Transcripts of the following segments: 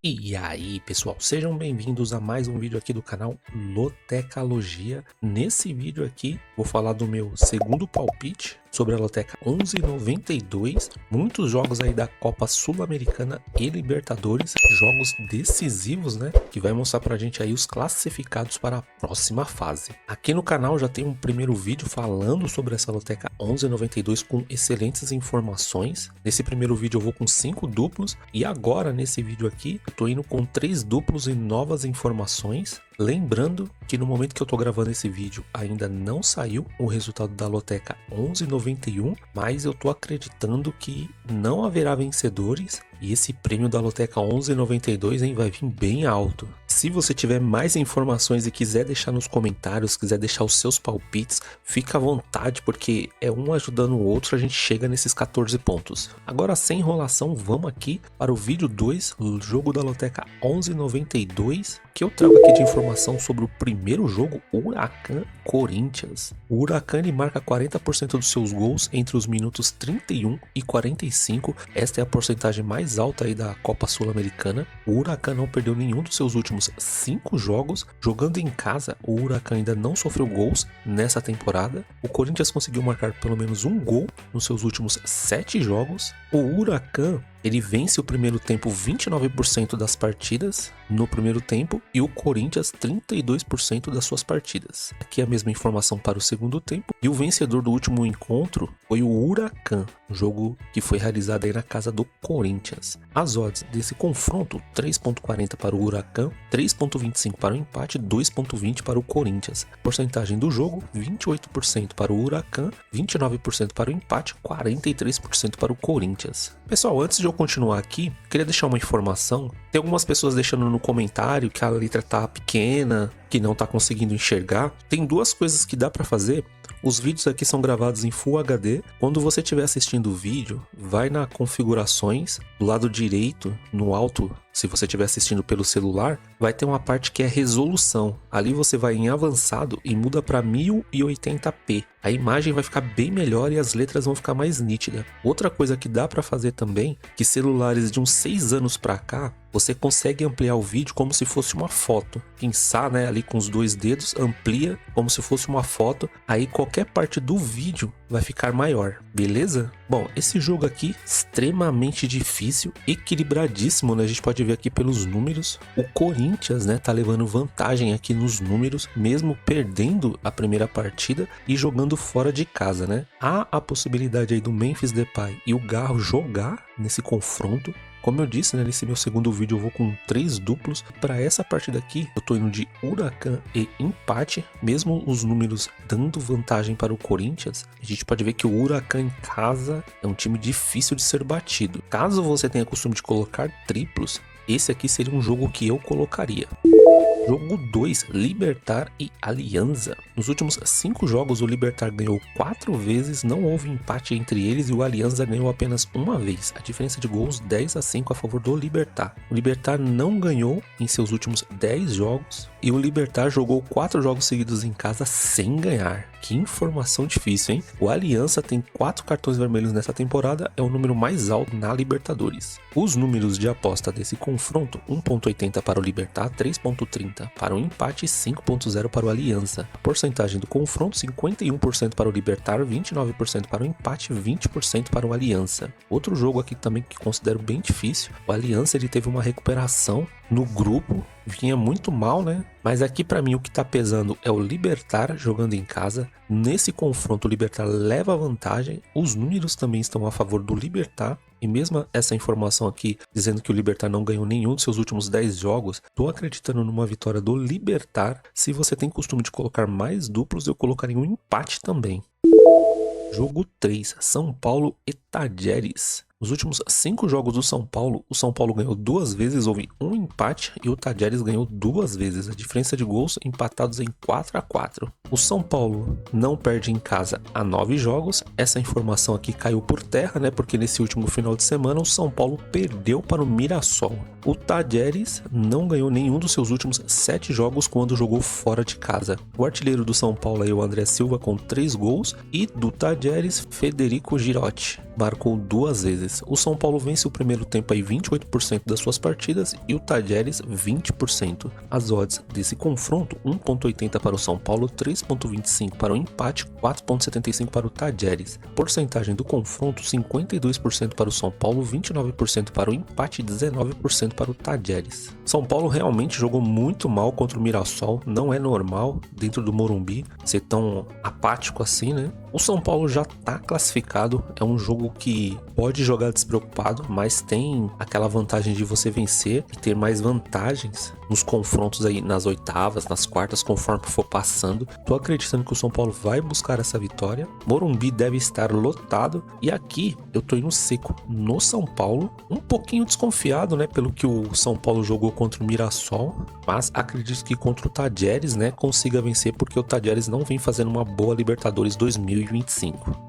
E aí pessoal, sejam bem-vindos a mais um vídeo aqui do canal Lotecalogia. Nesse vídeo aqui vou falar do meu segundo palpite sobre a Loteca 1192, muitos jogos aí da Copa Sul-Americana e Libertadores, jogos decisivos, né, que vai mostrar pra gente aí os classificados para a próxima fase. Aqui no canal já tem um primeiro vídeo falando sobre essa Loteca 1192 com excelentes informações. Nesse primeiro vídeo eu vou com 5 duplos e agora nesse vídeo aqui eu tô indo com 3 duplos e novas informações. Lembrando que no momento que eu tô gravando esse vídeo ainda não saiu o resultado da Loteca 1191, mas eu tô acreditando que não haverá vencedores e esse prêmio da Loteca 1192 vai vir bem alto. Se você tiver mais informações e quiser deixar nos comentários, quiser deixar os seus palpites, fica à vontade, porque é um ajudando o outro, a gente chega nesses 14 pontos. Agora sem enrolação, vamos aqui para o vídeo 2, o jogo da Loteca 1192, que eu trago aqui de informação sobre o primeiro jogo, Huracan Corinthians. O Huracan ele marca 40% dos seus gols entre os minutos 31 e 45, esta é a porcentagem mais alta aí da Copa Sul-Americana. O Huracan não perdeu nenhum dos seus últimos 5 jogos, jogando em casa o Huracan ainda não sofreu gols nessa temporada. O Corinthians conseguiu marcar pelo menos um gol nos seus últimos 7 jogos. O Huracan ele vence o primeiro tempo 29% das partidas no primeiro tempo e o Corinthians 32% das suas partidas. Aqui é a mesma informação para o segundo tempo e o vencedor do último encontro foi o Huracan, um jogo que foi realizado aí na casa do Corinthians. As odds desse confronto 3.40 para o Huracan, 3.25 para o empate, 2.20 para o Corinthians. Porcentagem do jogo 28% para o Huracan, 29% para o empate, 43% para o Corinthians. Pessoal, antes de eu continuar aqui, queria deixar uma informação. Tem algumas pessoas deixando no comentário que a letra tá pequena, que não tá conseguindo enxergar. Tem duas coisas que dá para fazer. Os vídeos aqui são gravados em Full HD. Quando você estiver assistindo o vídeo, vai na configurações, do lado direito, no alto, se você estiver assistindo pelo celular, vai ter uma parte que é resolução. Ali você vai em avançado e muda para 1080p. A imagem vai ficar bem melhor e as letras vão ficar mais nítidas. Outra coisa que dá para fazer também, que celulares de uns 6 anos para cá, você consegue ampliar o vídeo como se fosse uma foto. Pinçar, né, ali com os 2 dedos, amplia como se fosse uma foto. Aí qualquer parte do vídeo vai ficar maior, beleza? Bom, esse jogo aqui extremamente difícil, equilibradíssimo, né? A gente pode ver aqui pelos números. O Corinthians, né, tá levando vantagem aqui nos números, mesmo perdendo a primeira partida e jogando fora de casa, né? Há a possibilidade aí do Memphis Depay e o Garro jogar nesse confronto. Como eu disse, né, nesse meu segundo vídeo eu vou com 3 duplos. Para essa partida aqui, eu tô indo de Huracan e empate. Mesmo os números dando vantagem para o Corinthians, a gente pode ver que o Huracan em casa é um time difícil de ser batido. Caso você tenha costume de colocar triplos, esse aqui seria um jogo que eu colocaria. Jogo 2, Libertad e Alianza. Nos últimos 5 jogos, o Libertad ganhou 4 vezes, não houve empate entre eles e o Alianza ganhou apenas uma vez. A diferença de gols 10-5 a favor do Libertad. O Libertad não ganhou em seus últimos 10 jogos e o Libertad jogou 4 jogos seguidos em casa sem ganhar. Que informação difícil, hein? O Alianza tem 4 cartões vermelhos nessa temporada, é o número mais alto na Libertadores. Os números de aposta desse confronto, 1.80 para o Libertad, 3.30 para o empate e 5.0 para o Alianza. A porcentagem do confronto, 51% para o Libertad, 29% para o empate e 20% para o Alianza. Outro jogo aqui também que considero bem difícil, o Alianza ele teve uma recuperação no grupo, vinha muito mal, né? Mas aqui para mim o que tá pesando é o Libertad jogando em casa. Nesse confronto o Libertad leva vantagem, os números também estão a favor do Libertad. E mesmo essa informação aqui dizendo que o Libertad não ganhou nenhum dos seus últimos 10 jogos, tô acreditando numa vitória do Libertad. Se você tem costume de colocar mais duplos, eu colocaria um empate também. Jogo 3, São Paulo e Tajeres. Nos últimos 5 jogos do São Paulo, o São Paulo ganhou 2 vezes, houve um empate e o Tadieres ganhou 2 vezes. A diferença de gols empatados em 4-4. O São Paulo não perde em casa há 9 jogos. Essa informação aqui caiu por terra, né? Porque nesse último final de semana o São Paulo perdeu para o Mirassol. O Tadieres não ganhou nenhum dos seus últimos 7 jogos quando jogou fora de casa. O artilheiro do São Paulo é o André Silva com 3 gols e do Tadieres, Federico Girotti marcou 2 vezes. O São Paulo vence o primeiro tempo aí 28% das suas partidas e o Tadieres 20%. As odds desse confronto 1.80 para o São Paulo, 3.25 para o empate, 4.75 para o Tadieres. Porcentagem do confronto 52% para o São Paulo, 29% para o empate e 19% para o Tadieres. São Paulo realmente jogou muito mal contra o Mirassol, não é normal dentro do Morumbi ser tão apático assim, né? O São Paulo já tá classificado, é um jogo que pode jogar despreocupado, mas tem aquela vantagem de você vencer e ter mais vantagens nos confrontos aí nas oitavas, nas quartas, conforme for passando. Tô acreditando que o São Paulo vai buscar essa vitória. Morumbi deve estar lotado e aqui eu tô indo seco no São Paulo, um pouquinho desconfiado, né, pelo que o São Paulo jogou contra o Mirassol, mas acredito que contra o Tadieres, né, consiga vencer porque o Tadieres não vem fazendo uma boa Libertadores 2025.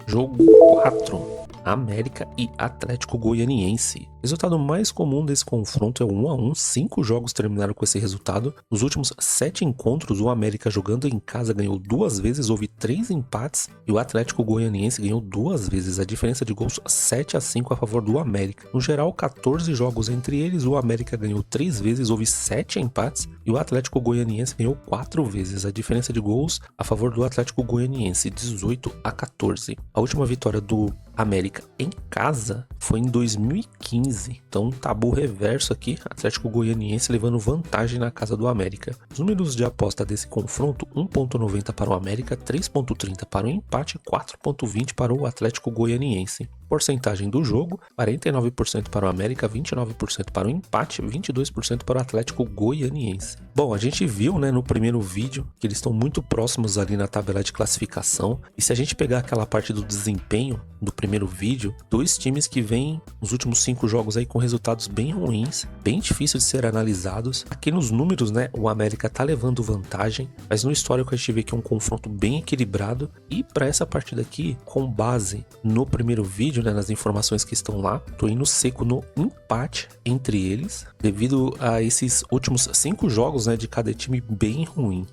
Jogo 4. América e Atlético Goianiense. O resultado mais comum desse confronto é o 1-1, 5 jogos terminaram com esse resultado. Nos últimos 7 encontros, o América jogando em casa ganhou 2 vezes, houve 3 empates e o Atlético Goianiense ganhou 2 vezes. A diferença de gols 7-5 a favor do América. No geral, 14 jogos entre eles, o América ganhou 3 vezes, houve 7 empates e o Atlético Goianiense ganhou 4 vezes. A diferença de gols a favor do Atlético Goianiense, 18-14. A última vitória do América em casa foi em 2015, então tabu reverso aqui, Atlético Goianiense levando vantagem na casa do América. Os números de aposta desse confronto, 1.90 para o América, 3.30 para o empate, 4.20 para o Atlético Goianiense. Porcentagem do jogo, 49% para o América, 29% para o empate, 22% para o Atlético Goianiense. Bom, a gente viu, né, no primeiro vídeo que eles estão muito próximos ali na tabela de classificação. E se a gente pegar aquela parte do desempenho do primeiro vídeo, 2 times que vêm nos últimos 5 jogos aí com resultados bem ruins, bem difíceis de ser analisados. Aqui nos números, né, o América tá levando vantagem, mas no histórico a gente vê que é um confronto bem equilibrado. E para essa partida aqui, com base no primeiro vídeo, né, nas informações que estão lá, tô indo seco no empate entre eles, devido a esses últimos 5 jogos, né, de cada time bem ruim.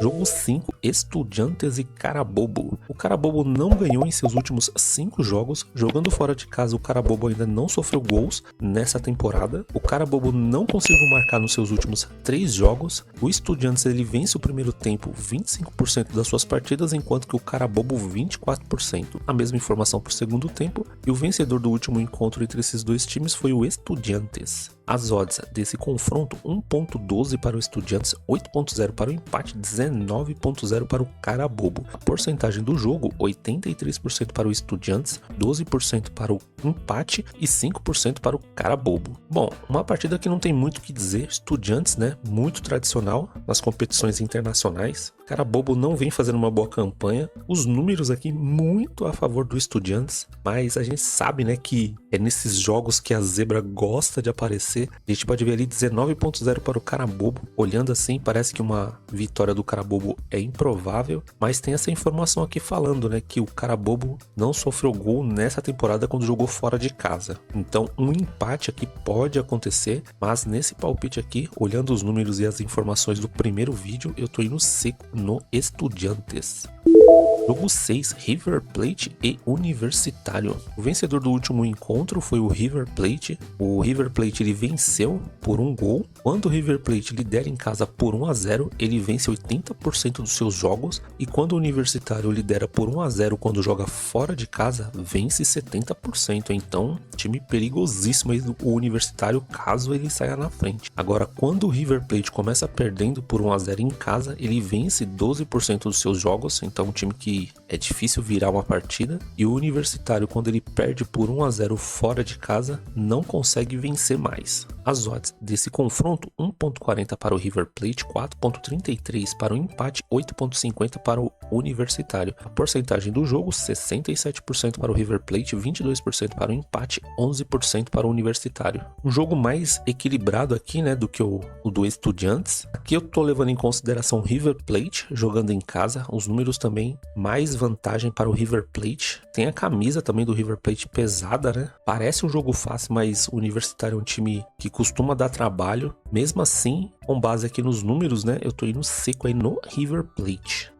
Jogo 5, Estudiantes e Carabobo. O Carabobo não ganhou em seus últimos 5 jogos. Jogando fora de casa, o Carabobo ainda não sofreu gols nessa temporada. O Carabobo não conseguiu marcar nos seus últimos 3 jogos. O Estudiantes ele vence o primeiro tempo 25% das suas partidas, enquanto que o Carabobo 24%. A mesma informação para o segundo tempo. E o vencedor do último encontro entre esses 2 times foi o Estudiantes. As odds desse confronto, 1.12 para o Estudiantes, 8.0 para o empate, 19.0 para o Carabobo. A porcentagem do jogo, 83% para o Estudiantes, 12% para o empate e 5% para o Carabobo. Bom, uma partida que não tem muito o que dizer. Estudiantes, né, muito tradicional nas competições internacionais. Carabobo não vem fazendo uma boa campanha. Os números aqui muito a favor do Estudiantes, mas a gente sabe, né, que é nesses jogos que a zebra gosta de aparecer. A gente pode ver ali 19.0 para o Carabobo. Olhando assim, parece que uma vitória do Carabobo é improvável, mas tem essa informação aqui falando, né, que o Carabobo não sofreu gol nessa temporada quando jogou fora de casa. Então, um empate aqui pode acontecer, mas nesse palpite aqui, olhando os números e as informações do primeiro vídeo, eu tô indo seco no Estudiantes. Jogo 6, River Plate e Universitário. O vencedor do último encontro foi o River Plate. O River Plate ele venceu por 1 gol. Quando o River Plate lidera em casa por 1-0, ele vence 80% dos seus jogos. E quando o Universitário lidera por 1-0 quando joga fora de casa, vence 70%. Então, time perigosíssimo aí do Universitário caso ele saia na frente. Agora, quando o River Plate começa perdendo por 1-0 em casa, ele vence 12% dos seus jogos. Então, um time que é difícil virar uma partida. E o Universitário, quando ele perde por 1-0 fora de casa, não consegue vencer mais. As odds desse confronto, 1.40 para o River Plate, 4.33 para o empate, 8.50 para o Universitário. A porcentagem do jogo, 67% para o River Plate, 22% para o empate, 11% para o Universitário. Um jogo mais equilibrado aqui, né, do que o do Estudiantes. Aqui eu tô levando em consideração o River Plate jogando em casa, os números também mais vantagem para o River Plate. Tem a camisa também do River Plate pesada, né? Parece um jogo fácil, mas o Universitário é um time que costuma dar trabalho. Mesmo assim, com base aqui nos números, né, eu tô indo seco aí no River Plate.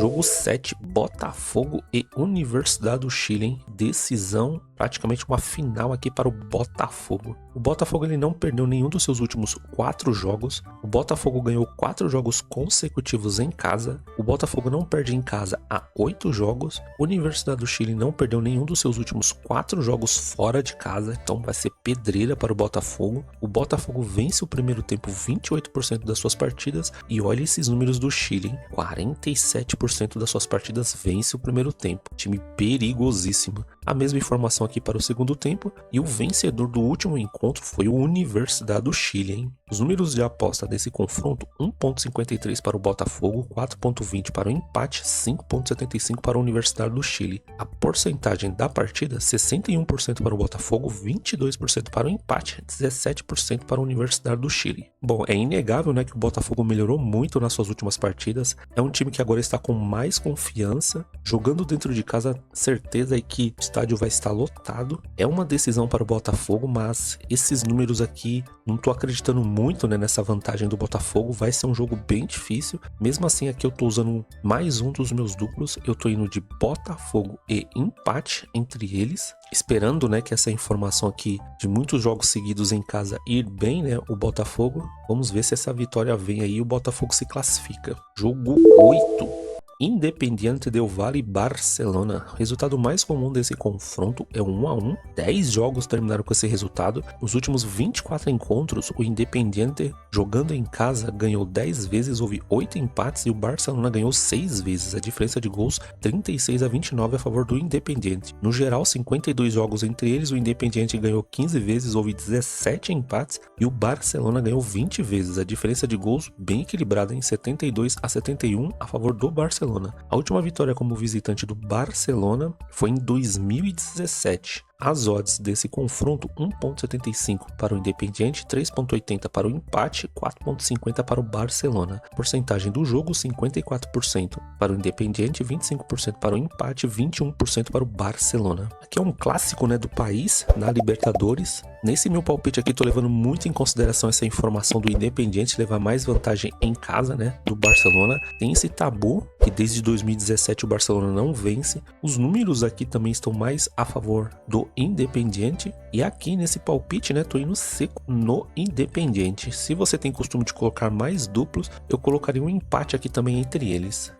Jogo 7, Botafogo e Universidade do Chile, hein? Decisão, praticamente uma final aqui para o Botafogo. O Botafogo ele não perdeu nenhum dos seus últimos 4 jogos. O Botafogo ganhou 4 jogos consecutivos em casa. O Botafogo não perde em casa há 8 jogos. A Universidade do Chile não perdeu nenhum dos seus últimos 4 jogos fora de casa. Então vai ser pedreira para o Botafogo. O Botafogo vence o primeiro tempo 28% das suas partidas. E olha esses números do Chile, hein? 47% das suas partidas vence o primeiro tempo. Time perigosíssimo. A mesma informação aqui para o segundo tempo. E o vencedor do último encontro foi o Universidade do Chile, hein? Os números de aposta desse confronto, 1.53 para o Botafogo, 4.20 para o empate, 5.75 para a Universidade do Chile. A porcentagem da partida, 61% para o Botafogo, 22% para o empate, 17% para a Universidade do Chile. Bom, é inegável, né, que o Botafogo melhorou muito nas suas últimas partidas. É um time que agora está com mais confiança, jogando dentro de casa, certeza aí que o estádio vai estar lotado. É uma decisão para o Botafogo, mas esses números aqui, não tô acreditando muito, né, nessa vantagem do Botafogo. Vai ser um jogo bem difícil. Mesmo assim, aqui eu tô usando mais um dos meus duplos. Eu tô indo de Botafogo e empate entre eles, esperando, né, que essa informação aqui de muitos jogos seguidos em casa ir bem, né, o Botafogo. Vamos ver se essa vitória vem aí e o Botafogo se classifica. Jogo 8. Independiente del Valle Barcelona. O resultado mais comum desse confronto é 1-1. 10 jogos terminaram com esse resultado. Nos últimos 24 encontros, o Independiente, jogando em casa, ganhou 10 vezes, houve 8 empates e o Barcelona ganhou 6 vezes. A diferença de gols, 36-29 a favor do Independiente. No geral, 52 jogos entre eles, o Independiente ganhou 15 vezes, houve 17 empates e o Barcelona ganhou 20 vezes. A diferença de gols bem equilibrada em 72-71 a favor do Barcelona. A última vitória como visitante do Barcelona foi em 2017. As odds desse confronto, 1.75 para o Independiente, 3.80 para o empate, 4.50 para o Barcelona. Porcentagem do jogo, 54% para o Independiente, 25% para o empate, 21% para o Barcelona. Aqui é um clássico, né, do país, na Libertadores. Nesse meu palpite aqui, tô levando muito em consideração essa informação do Independiente levar mais vantagem em casa, né, do Barcelona. Tem esse tabu que desde 2017 o Barcelona não vence. Os números aqui também estão mais a favor do Independiente, e aqui nesse palpite, né, tô indo seco no Independiente. Se você tem costume de colocar mais duplos, eu colocaria um empate aqui também entre eles.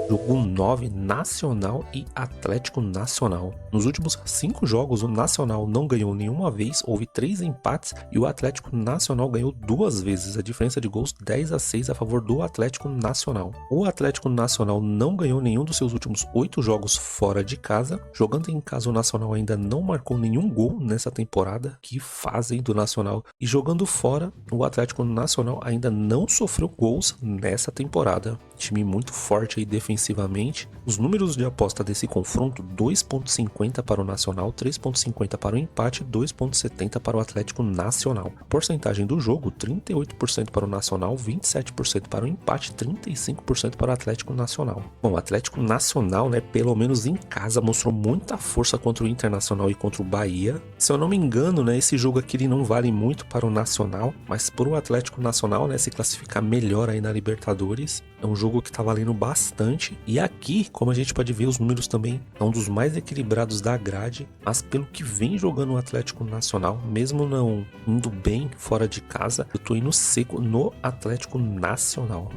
Jogo 9, Nacional e Atlético Nacional. Nos últimos 5 jogos, o Nacional não ganhou nenhuma vez, houve 3 empates e o Atlético Nacional ganhou 2 vezes. A diferença de gols 10-6 a favor do Atlético Nacional. O Atlético Nacional não ganhou nenhum dos seus últimos 8 jogos fora de casa. Jogando em casa, o Nacional ainda não marcou nenhum gol nessa temporada. Que fazem do Nacional. E jogando fora, o Atlético Nacional ainda não sofreu gols nessa temporada. Time muito forte aí defensivamente. Os números de aposta desse confronto, 2.50 para o Nacional, 3.50 para o empate, 2.70 para o Atlético Nacional. Porcentagem do jogo, 38% para o Nacional, 27% para o empate, 35% para o Atlético Nacional. Bom, o Atlético Nacional, né, pelo menos em casa, mostrou muita força contra o Internacional e contra o Bahia. Se eu não me engano, né, esse jogo aqui ele não vale muito para o Nacional, mas para o Atlético Nacional, né, se classificar melhor aí na Libertadores. É um jogo que está valendo bastante. E aqui, como a gente pode ver, os números também é um dos mais equilibrados da grade. Mas pelo que vem jogando o Atlético Nacional, mesmo não indo bem fora de casa, eu tô indo seco no Atlético Nacional.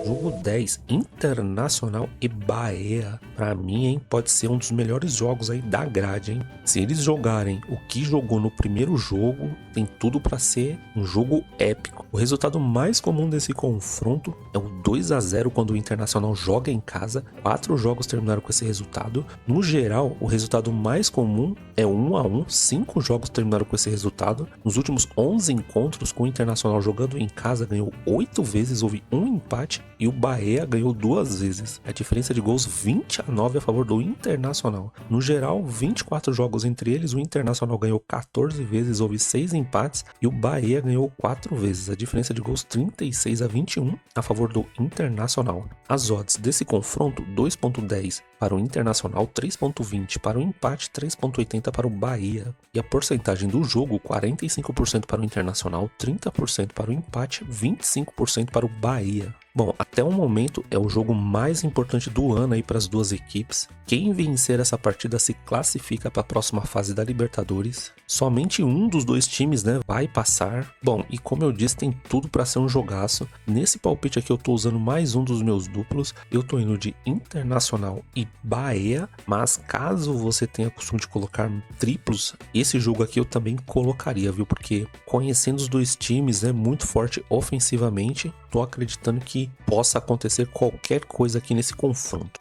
Jogo 10, Internacional e Bahia. Pra mim, hein, pode ser um dos melhores jogos aí da grade, hein. Se eles jogarem o que jogou no primeiro jogo, tem tudo pra ser um jogo épico. O resultado mais comum desse confronto é o 2-0 quando o Internacional joga em casa. 4 jogos terminaram com esse resultado. No geral, o resultado mais comum é 1-1. 5 jogos terminaram com esse resultado. Nos últimos 11 encontros com o Internacional jogando em casa, ganhou 8 vezes, houve um empate e o Bahia ganhou 2 vezes. A diferença de gols 20-9 a favor do Internacional. No geral, 24 jogos entre eles, o Internacional ganhou 14 vezes, houve 6 empates e o Bahia ganhou 4 vezes. A diferença de gols 36-21 a favor do Internacional. As odds desse confronto, 2.10 para o Internacional, 3.20 para o empate, 3.80 para o Bahia. E a porcentagem do jogo, 45% para o Internacional, 30% para o empate, 25% para o Bahia. Bom, até o momento é o jogo mais importante do ano aí para as duas equipes. Quem vencer essa partida se classifica para a próxima fase da Libertadores. Somente um dos dois times, né, vai passar. Bom, e como eu disse, tem tudo para ser um jogaço. Nesse palpite aqui eu tô usando mais um dos meus duplos. Eu tô indo de Internacional e Bahia, mas caso você tenha costume de colocar triplos, esse jogo aqui eu também colocaria, viu? Porque conhecendo os dois times, né, muito forte ofensivamente, tô acreditando que possa acontecer qualquer coisa aqui nesse confronto.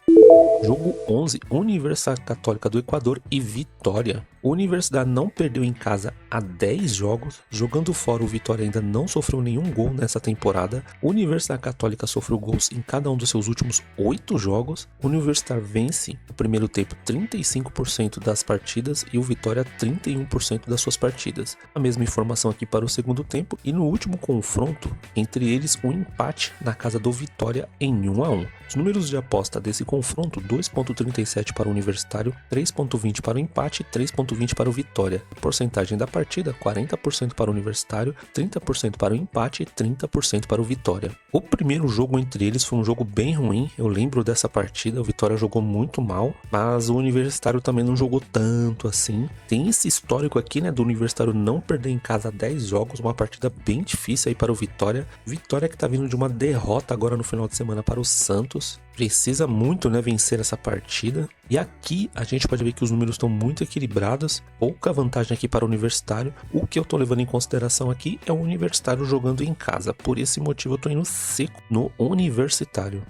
Jogo 11, Universidade Católica do Equador e Vitória. O Universidade não perdeu em casa há 10 jogos, jogando fora o Vitória ainda não sofreu nenhum gol nessa temporada. O Universidade Católica sofreu gols em cada um dos seus últimos 8 jogos. O Universidade vence no primeiro tempo 35% das partidas e o Vitória 31% das suas partidas. A mesma informação aqui para o segundo tempo e no último confronto, entre eles um empate na casa do Vitória em 1-1. Os números de aposta desse confronto, 2.37 para o Universitário, 3.20 para o empate e 3.20 para o Vitória. A porcentagem da partida, 40% para o Universitário, 30% para o empate e 30% para o Vitória. O primeiro jogo entre eles foi um jogo bem ruim, eu lembro dessa partida, o Vitória jogou muito mal, mas o Universitário também não jogou tanto assim. Tem esse histórico aqui, né, do Universitário não perder em casa 10 jogos, uma partida bem difícil aí para o Vitória. Vitória que tá vindo de uma derrota agora no final de semana para o Santos. Precisa muito, né, vencer essa partida. E aqui a gente pode ver que os números estão muito equilibrados. Pouca vantagem aqui para o Universitário. O que eu tô levando em consideração aqui é o Universitário jogando em casa. Por esse motivo eu tô indo seco no Universitário.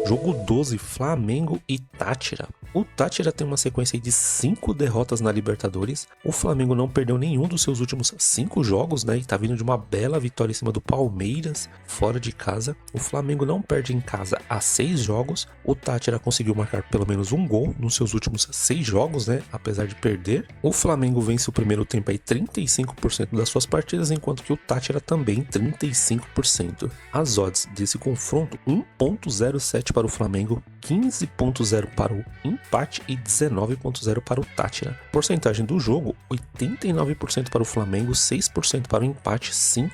Jogo 12, Flamengo e Táchira. O Táchira tem uma sequência de 5 derrotas na Libertadores. O Flamengo não perdeu nenhum dos seus últimos 5 jogos, né? E tá vindo de uma bela vitória em cima do Palmeiras, fora de casa. O Flamengo não perde em casa há 6 jogos. O Táchira conseguiu marcar pelo menos um gol nos seus últimos 6 jogos, né? Apesar de perder. O Flamengo vence o primeiro tempo aí 35% das suas partidas, enquanto que o Táchira também 35%. As odds desse confronto, 1.07 para o Flamengo, 15.0 para o empate e 19.0 para o Táchira. Porcentagem do jogo, 89% para o Flamengo, 6% para o empate, 5%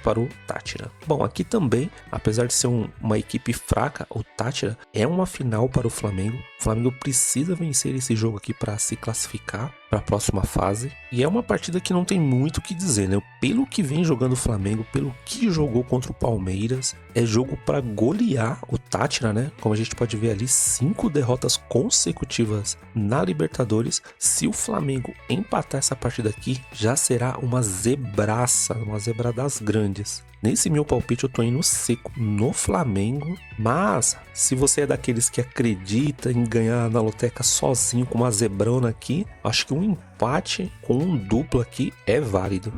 para o Táchira. Bom, aqui também, apesar de ser uma equipe fraca, o Táchira é uma final para o Flamengo. O Flamengo precisa vencer esse jogo aqui para se classificar para a próxima fase. E é uma partida que não tem muito o que dizer, né? Pelo que vem jogando o Flamengo, pelo que jogou contra o Palmeiras, é jogo para golear o Táchira, né? Como a gente pode ver ali, 5 derrotas consecutivas na Libertadores. Se o Flamengo empatar essa partida aqui, já será uma zebraça, uma zebra das grandes. Nesse meu palpite eu tô indo seco no Flamengo, mas se você é daqueles que acredita em ganhar na loteca sozinho com uma zebrona aqui, acho que um empate com um duplo aqui é válido.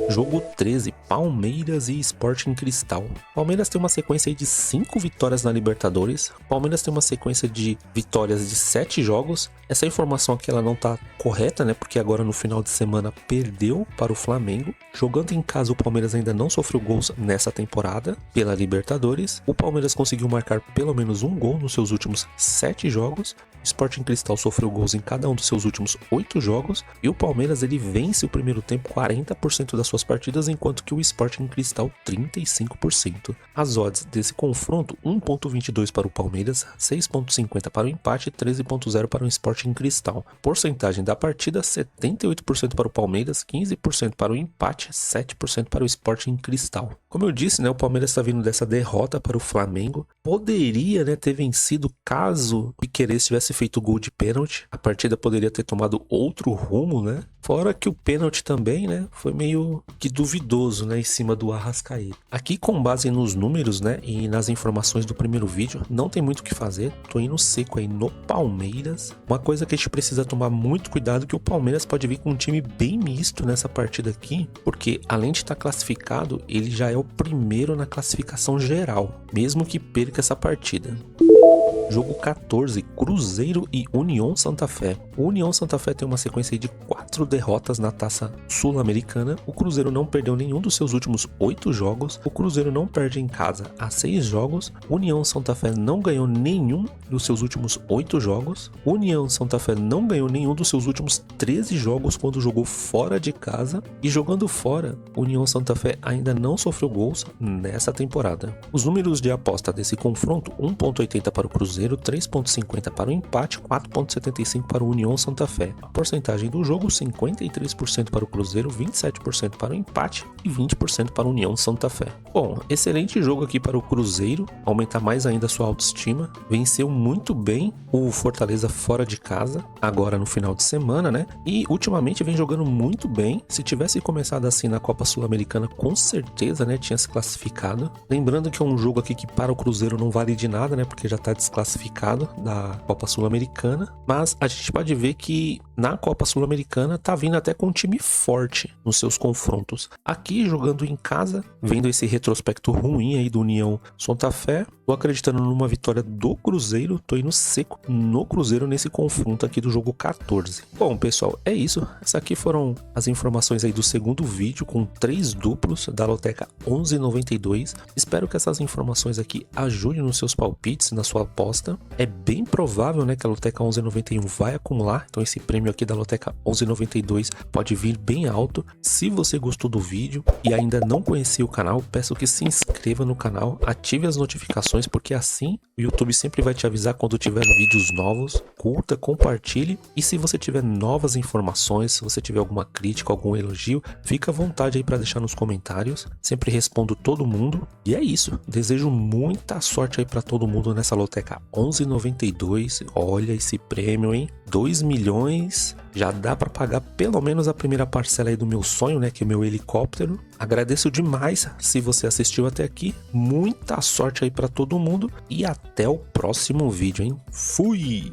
Jogo 13, Palmeiras e Sporting Cristal. Palmeiras tem uma sequência de 5 vitórias na Libertadores. Palmeiras tem uma sequência de vitórias de 7 jogos. Essa informação aqui ela não tá correta, né? Porque agora no final de semana perdeu para o Flamengo. Jogando em casa, o Palmeiras ainda não sofreu gols nessa temporada pela Libertadores. O Palmeiras conseguiu marcar pelo menos um gol nos seus últimos 7 jogos. O Sporting Cristal sofreu gols em cada um dos seus últimos 8 jogos. E o Palmeiras ele vence o primeiro tempo 40% das suas partidas, enquanto que o Sporting Cristal 35%. As odds desse confronto, 1.22 para o Palmeiras, 6.50 para o empate e 13.0 para o Sporting Cristal. Porcentagem da partida, 78% para o Palmeiras, 15% para o empate, 7% para o Sporting Cristal. Como eu disse, né, o Palmeiras está vindo dessa derrota para o Flamengo. Poderia, né, ter vencido caso o Piquerez tivesse feito gol de pênalti. A partida poderia ter tomado outro rumo, né? Fora que o pênalti também, né, foi meio que duvidoso, né, em cima do Arrascaeta. Aqui, com base nos números, né, e nas informações do primeiro vídeo, não tem muito o que fazer. Tô indo seco aí no Palmeiras. Uma coisa que a gente precisa tomar muito cuidado é que o Palmeiras pode vir com um time bem misto nessa partida aqui, porque além de estar classificado, ele já é o primeiro na classificação geral, mesmo que perca essa partida. Jogo 14, Cruzeiro e União Santa Fé. O União Santa Fé tem uma sequência de 4 derrotas na Taça Sul-Americana. O Cruzeiro não perdeu nenhum dos seus últimos 8 jogos. O Cruzeiro não perde em casa há 6 jogos. União Santa Fé não ganhou nenhum dos seus últimos 8 jogos. União Santa Fé não ganhou nenhum dos seus últimos 13 jogos quando jogou fora de casa. E jogando fora, União Santa Fé ainda não sofreu gols nessa temporada. Os números de aposta desse confronto: 1,80 para o Cruzeiro, 3,50 para o empate, 4,75 para o União Santa Fé. A porcentagem do jogo: 53% para o Cruzeiro, 27% para o empate e 20% para a União Santa Fé. Bom, excelente jogo aqui para o Cruzeiro, aumentar mais ainda a sua autoestima. Venceu muito bem o Fortaleza fora de casa, agora no final de semana, né? E ultimamente vem jogando muito bem. Se tivesse começado assim na Copa Sul-Americana, com certeza, né, tinha se classificado. Lembrando que é um jogo aqui que para o Cruzeiro não vale de nada, né? Porque já está desclassificado da Copa Sul-Americana, mas a gente pode ver que na Copa Sul-Americana tá vindo até com um time forte nos seus confrontos. Aqui, jogando em casa, vendo esse retrospecto ruim aí do União Santa Fé, tô acreditando numa vitória do Cruzeiro, tô indo seco no Cruzeiro nesse confronto aqui do jogo 14. Bom, pessoal, é isso. Essas aqui foram as informações aí do segundo vídeo com 3 duplos da Loteca 1192. Espero que essas informações aqui ajudem nos seus palpites, na sua aposta. É bem provável, né, que a Loteca 1191 vai acumular, então esse prêmio aqui da Loteca 1192 pode vir bem alto. Se você gostou do vídeo e ainda não conhecia o canal, peço que se inscreva no canal, ative as notificações, porque assim o YouTube sempre vai te avisar quando tiver vídeos novos. Curta, compartilhe, e se você tiver novas informações, se você tiver alguma crítica, algum elogio, fica à vontade aí para deixar nos comentários. Sempre respondo todo mundo. E é isso, desejo muita sorte aí para todo mundo nessa Loteca 1192. Olha esse prêmio, hein? 2 milhões, já dá para pagar pelo menos a primeira parcela aí do meu sonho, né, que é o meu helicóptero. Agradeço demais se você assistiu até aqui. Muita sorte aí para todo mundo e até o próximo vídeo, hein? Fui!